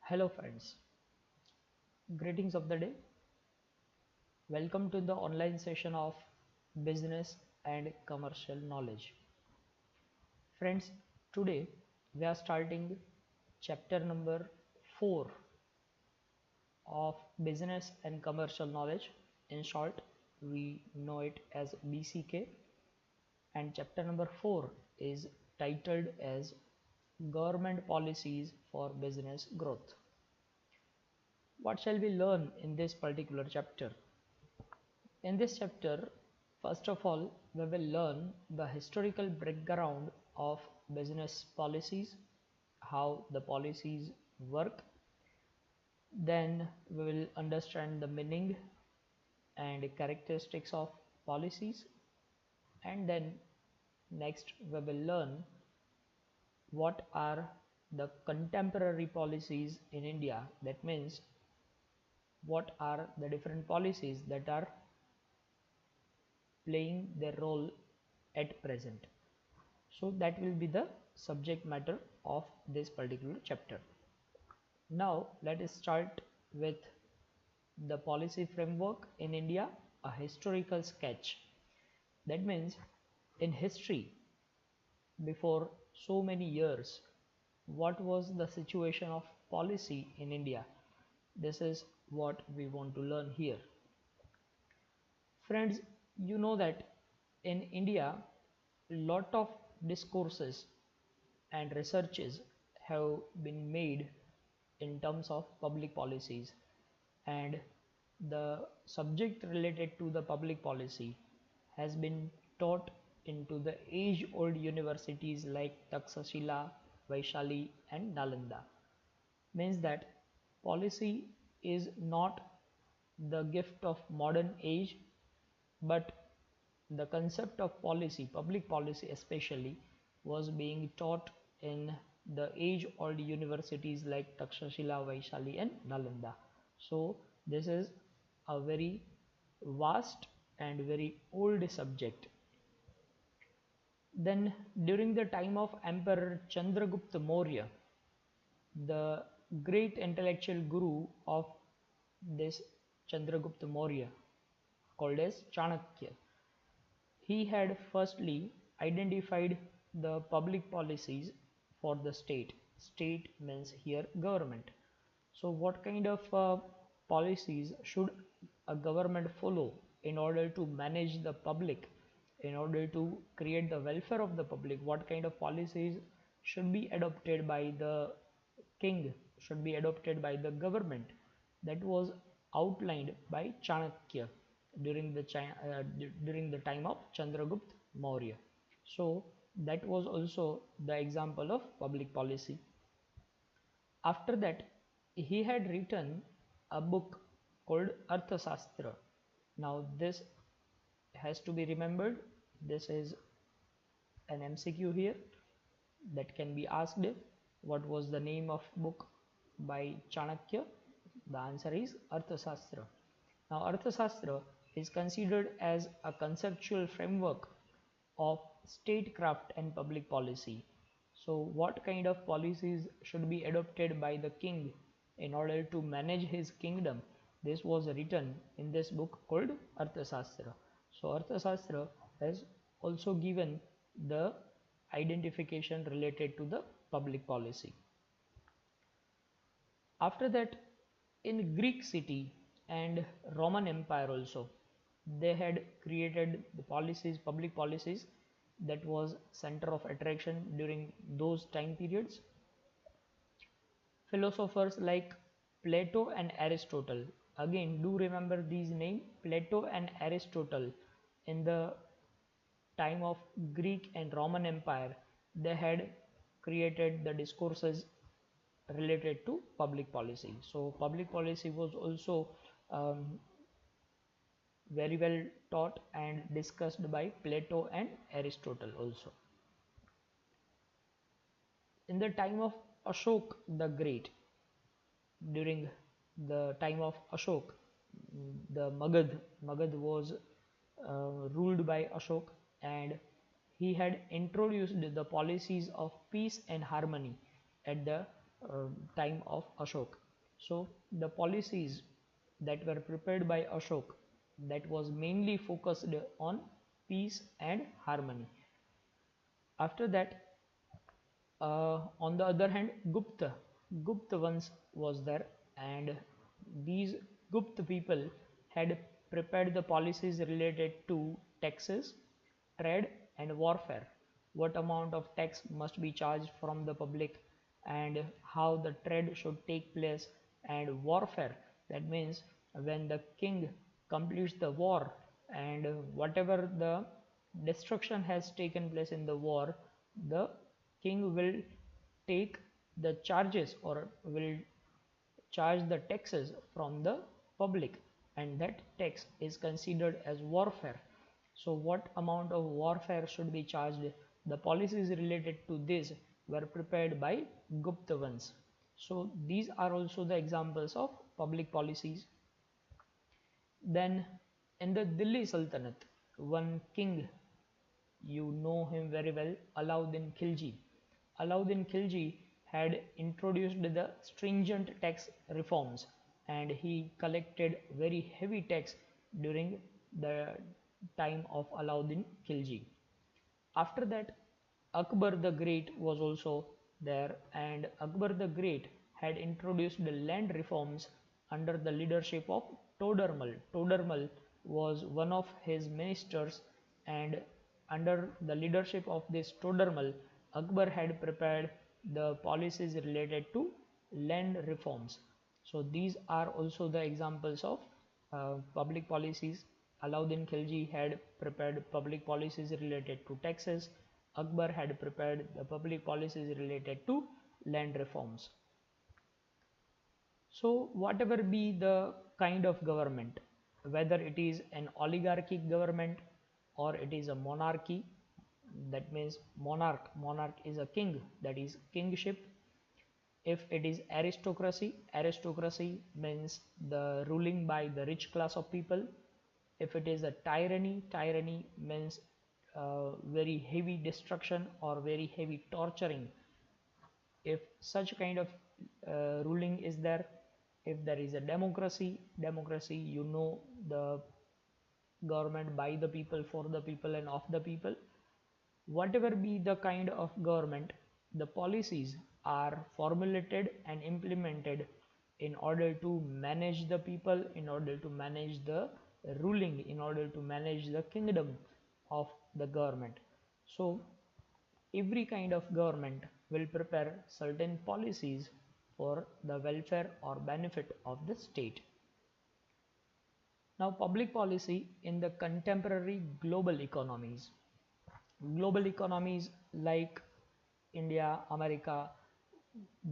Hello friends, greetings of the day. Welcome to the online session of business and commercial knowledge. Friends, today we are starting chapter number 4 of business and commercial knowledge. In short, we know it as BCK, and chapter number 4 is titled as Government Policies for Business Growth. What shall we learn in this particular chapter? In this chapter, first of all, we will learn the historical background of business policies, how the policies work. Then we will understand the meaning and characteristics of policies. And then next we will learn what are the contemporary policies in India. That means what are the different policies that are playing their role at present. So that will be the subject matter of this particular chapter. Now let us start with the policy framework in India, a historical sketch. That means in history, before so many years, what was the situation of policy in India? This is what we want to learn here. Friends, you know that in India, lot of discourses and researches have been made in terms of public policies, and the subject related to the public policy has been taught into the age old universities like Takshashila, Vaishali and Nalanda. Means that policy is not the gift of modern age, but the concept of policy, public policy especially, was being taught in the age old universities like Takshashila, Vaishali and Nalanda. So this is a very vast and very old subject. Then during the time of Emperor Chandragupta Maurya, the great intellectual guru of this Chandragupta Maurya, called as Chanakya, he had firstly identified the public policies for the state. State means here government. So what kind of policies should a government follow in order to manage the public, in order to create the welfare of the public? What kind of policies should be adopted by the king, should be adopted by the government? That was outlined by Chanakya during during the time of Chandragupta Maurya. So that was also the example of public policy. After that, he had written a book called Arthasastra. Now this has to be remembered. This is an MCQ here that can be asked. What was the name of book by Chanakya? The answer is Arthasastra. Now Arthasastra is considered as a conceptual framework of statecraft and public policy. So what kind of policies should be adopted by the king in order to manage his kingdom? This was written in this book called Arthasastra. So Arthasastra has also given the identification related to the public policy. After that, in Greek city and Roman Empire also, they had created the policies, public policies, that was center of attraction during those time periods. Philosophers like Plato and Aristotle, again do remember these names, Plato and Aristotle, in the time of Greek and Roman Empire, they had created the discourses related to public policy. So public policy was also um, very well taught and discussed by Plato and Aristotle also. In the time of Ashok the Great, during the time of Ashok, the Magad was ruled by Ashok, and he had introduced the policies of peace and harmony at the time of Ashok. So the policies that were prepared by Ashok, that was mainly focused on peace and harmony. After that, on the other hand, Gupta once was there, and these Gupta people had prepared the policies related to taxes, trade, and warfare. What amount of tax must be charged from the public, and how the trade should take place, and warfare. That means when the king completes the war, and whatever the destruction has taken place in the war, the king will take the charges or will charge the taxes from the public, and that tax is considered as warfare. So what amount of warfare should be charged, the policies related to this were prepared by Gupta ones. So these are also the examples of public policies. Then in the Delhi Sultanate, one king, you know him very well, Alauddin Khilji. Alauddin Khilji had introduced the stringent tax reforms, and he collected very heavy tax during the time of Alauddin Khilji. After that, Akbar the Great was also there, and Akbar the Great had introduced the land reforms under the leadership of Todermal. Todermal was one of his ministers, and under the leadership of this Todermal, Akbar had prepared the policies related to land reforms. So these are also the examples of public policies. Alauddin Khilji had prepared public policies related to taxes. Akbar had prepared the public policies related to land reforms. So whatever be the kind of government, whether it is an oligarchic government or it is a monarchy, that means monarch is a king, that is kingship. If it is aristocracy, aristocracy means the ruling by the rich class of people. If it is a tyranny, tyranny means very heavy destruction or very heavy torturing. If such kind of ruling is there, if there is a democracy, democracy, you know, the government by the people, for the people, and of the people. Whatever be the kind of government, the policies are formulated and implemented in order to manage the people, in order to manage the ruling, in order to manage the kingdom of the government. So every kind of government will prepare certain policies for the welfare or benefit of the state. Now, public policy in the contemporary global economies. Global economies like India, America,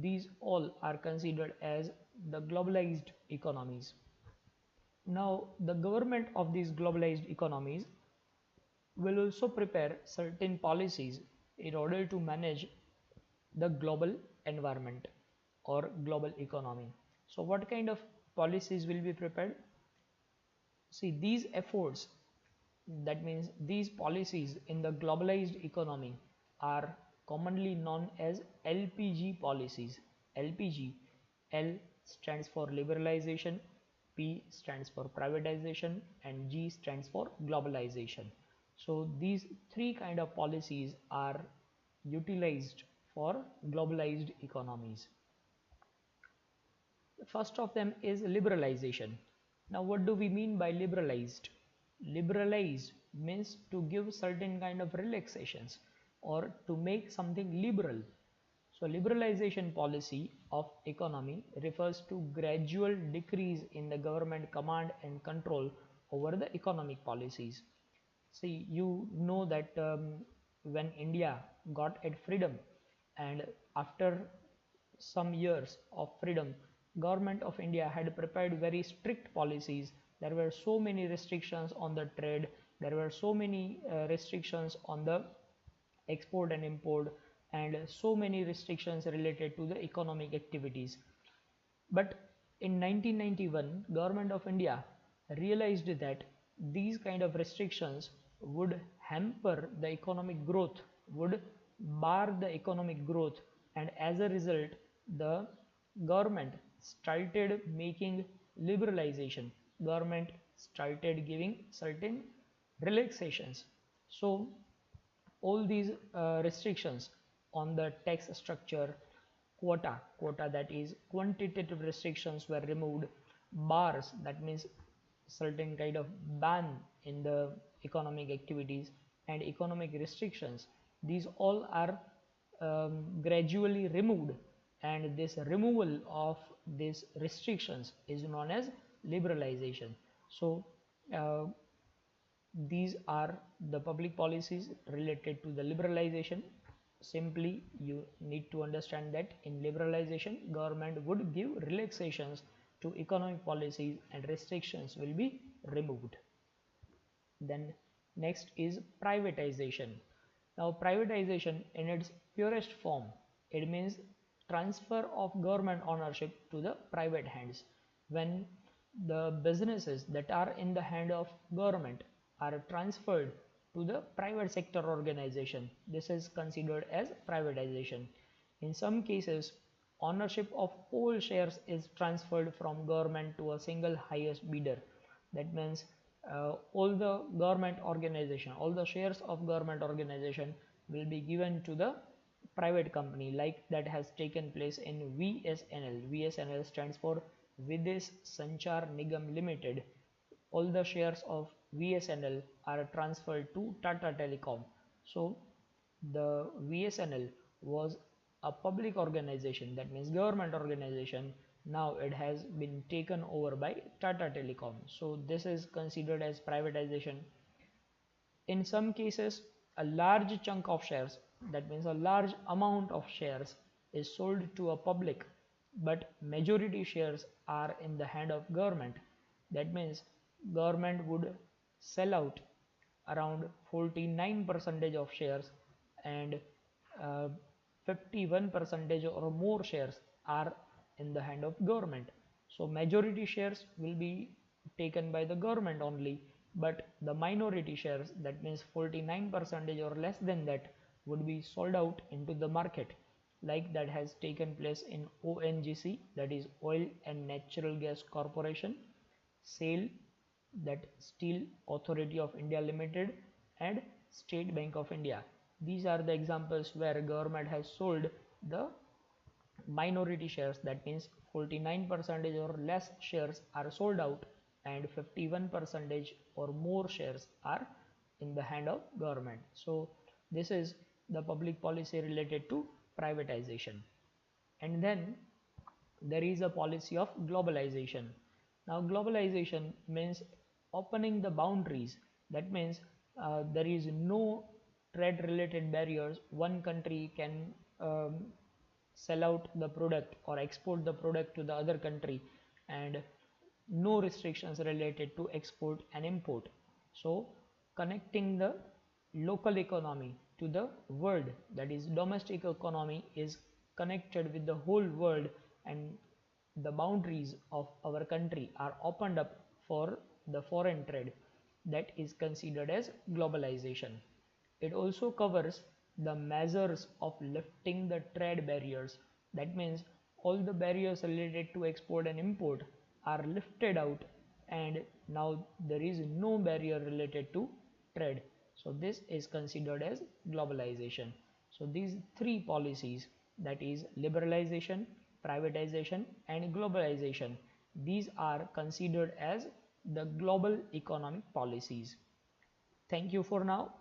these all are considered as the globalized economies. Now, the government of these globalized economies will also prepare certain policies in order to manage the global environment or global economy. So, what kind of policies will be prepared? See, these efforts, that means these policies in the globalized economy, are commonly known as LPG policies. LPG, L stands for liberalization, P stands for privatization, and G stands for globalization. So these three kind of policies are utilized for globalized economies. The first of them is liberalization. Now, what do we mean by liberalized? Liberalize means to give certain kind of relaxations or to make something liberal. So, liberalization policy of economy refers to gradual decrease in the government command and control over the economic policies. See, you know that when India got its freedom, and after some years of freedom, government of India had prepared very strict policies. There were so many restrictions on the trade, there were so many restrictions on the export and import, and so many restrictions related to the economic activities. But in 1991, government of India realized that these kind of restrictions would hamper the economic growth, would bar the economic growth, and as a result, the government started making liberalization. Government started giving certain relaxations. So all these restrictions on the tax structure, quota that is quantitative restrictions were removed, bars that means certain kind of ban in the economic activities, and economic restrictions, these all are gradually removed, and this removal of these restrictions is known as liberalization. So uh, these are the public policies related to the liberalization. Simply you need to understand that in liberalization government would give relaxations to economic policies and restrictions will be removed. Then next is privatization. Now privatization in its purest form, it means transfer of government ownership to the private hands. When the businesses that are in the hand of government are transferred to the private sector organization, this is considered as privatization. In some cases, ownership of all shares is transferred from government to a single highest bidder. That means all the government organization, all the shares of government organization will be given to the private company, like that has taken place in VSNL. VSNL stands for Videsh Sanchar Nigam Limited. All the shares of VSNL are transferred to Tata Telecom. So the VSNL was a public organization, that means government organization. Now it has been taken over by Tata Telecom. So this is considered as privatization. In some cases, a large chunk of shares, that means a large amount of shares, is sold to a public, but majority shares are in the hand of government. That means government would sell out around 49 percentage of shares, and 51 percentage or more shares are in the hand of government. So majority shares will be taken by the government only, but the minority shares, that means 49 percentage or less than that, would be sold out into the market, like that has taken place in ONGC, that is Oil and Natural Gas Corporation, SAIL, that Steel Authority of India Limited, and State Bank of India. These are the examples where government has sold the minority shares, that means 49 percentage or less shares are sold out, and 51 percentage or more shares are in the hand of government. So this is the public policy related to privatization. And then there is a policy of globalization. Now globalization means opening the boundaries. That means there is no trade related barriers. One country can sell out the product or export the product to the other country, and no restrictions related to export and import. So connecting the local economy to the world, that is domestic economy is connected with the whole world, and the boundaries of our country are opened up for the foreign trade, that is considered as globalization. It also covers the measures of lifting the trade barriers. That means all the barriers related to export and import are lifted out, and now there is no barrier related to trade. So this is considered as globalization. So these three policies, that is liberalization, privatization and globalization, these are considered as the global economic policies. Thank you for now.